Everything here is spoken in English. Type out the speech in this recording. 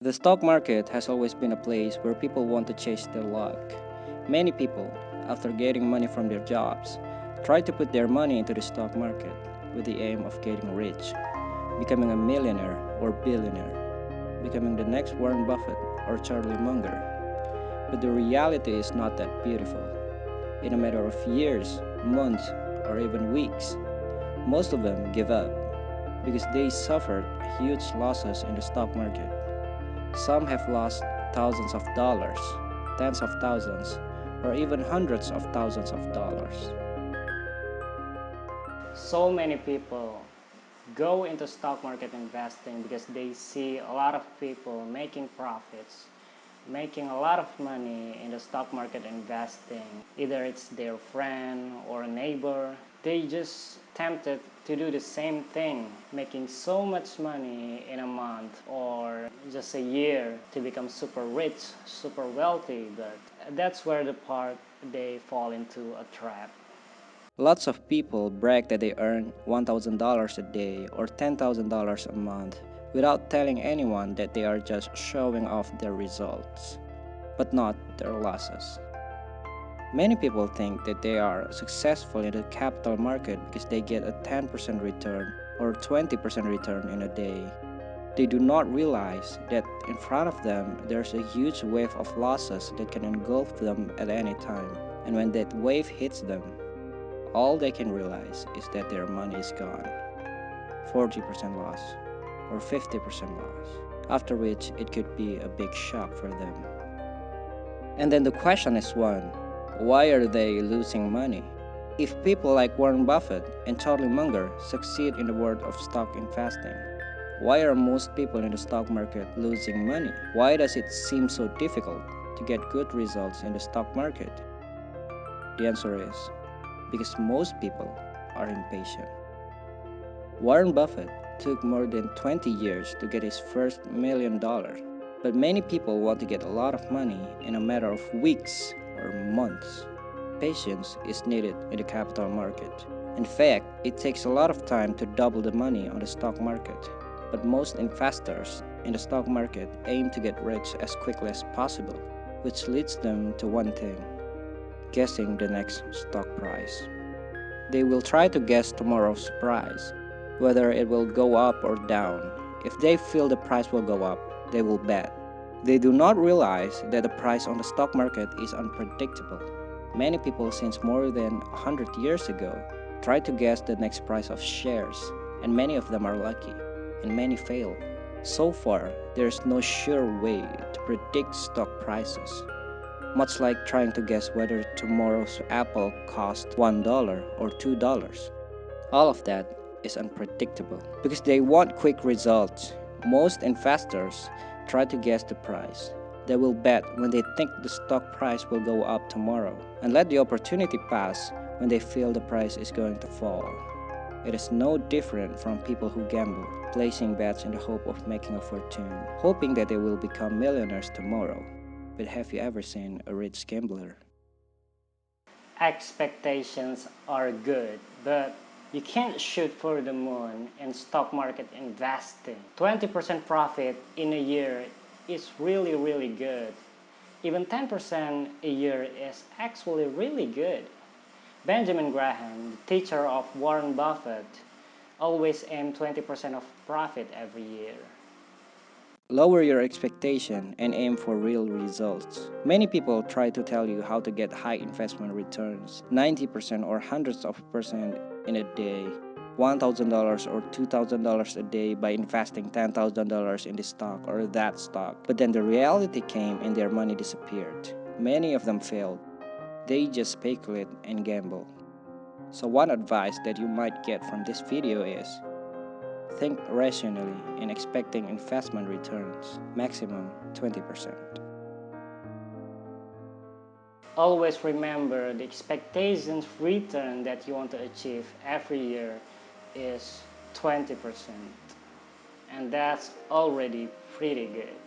The stock market has always been a place where people want to chase their luck. Many people, after getting money from their jobs, try to put their money into the stock market with the aim of getting rich, becoming a millionaire or billionaire, becoming the next Warren Buffett or Charlie Munger. But the reality is not that beautiful. In a matter of years, months, or even weeks, most of them give up because they suffered huge losses in the stock market. Some have lost thousands of dollars, tens of thousands, or even hundreds of thousands of dollars. So many people go into stock market investing because they see a lot of people making profits, making a lot of money in the stock market investing. Either it's their friend or a neighbor. They just tempted to do the same thing, making so much money in a month or just a year to become super rich, super wealthy. But that's where the part they fall into a trap. Lots of people brag that they earn $1,000 a day or $10,000 a month without telling anyone that they are just showing off their results, but not their losses. Many people think that they are successful in the capital market because they get a 10% return or 20% return in a day. They do not realize that in front of them there's a huge wave of losses that can engulf them at any time. And when that wave hits them, all they can realize is that their money is gone. 40% loss or 50% loss, after which it could be a big shock for them. And then the question is one, why are they losing money? If people like Warren Buffett and Charlie Munger succeed in the world of stock investing, why are most people in the stock market losing money? Why does it seem so difficult to get good results in the stock market? The answer is because most people are impatient. Warren Buffett took more than 20 years to get his first $1 million, but many people want to get a lot of money in a matter of weeks or months. Patience is needed in the capital market. In fact, it takes a lot of time to double the money on the stock market. But most investors in the stock market aim to get rich as quickly as possible, which leads them to one thing, guessing the next stock price. They will try to guess tomorrow's price, whether it will go up or down. If they feel the price will go up, they will bet. They do not realize that the price on the stock market is unpredictable. Many people since more than 100 years ago try to guess the next price of shares, and many of them are lucky, and many fail. So far, there is no sure way to predict stock prices, much like trying to guess whether tomorrow's apple costs $1 or $2. All of that is unpredictable because they want quick results. Most investors try to guess the price. They will bet when they think the stock price will go up tomorrow and let the opportunity pass when they feel the price is going to fall. It is no different from people who gamble, placing bets in the hope of making a fortune, hoping that they will become millionaires tomorrow. But have you ever seen a rich gambler? Expectations are good, but you can't shoot for the moon in stock market investing. 20% profit in a year is really good. Even 10% a year is actually really good. Benjamin Graham, the teacher of Warren Buffett, always aimed 20% of profit every year. Lower your expectation and aim for real results. Many people try to tell you how to get high investment returns, 90% or hundreds of percent in a day, $1,000 or $2,000 a day by investing $10,000 in this stock or that stock. But then the reality came and their money disappeared. Many of them failed. They just speculate and gamble. So one advice that you might get from this video is think rationally in expecting investment returns, maximum 20%. Always remember the expectations return that you want to achieve every year is 20%. And that's already pretty good.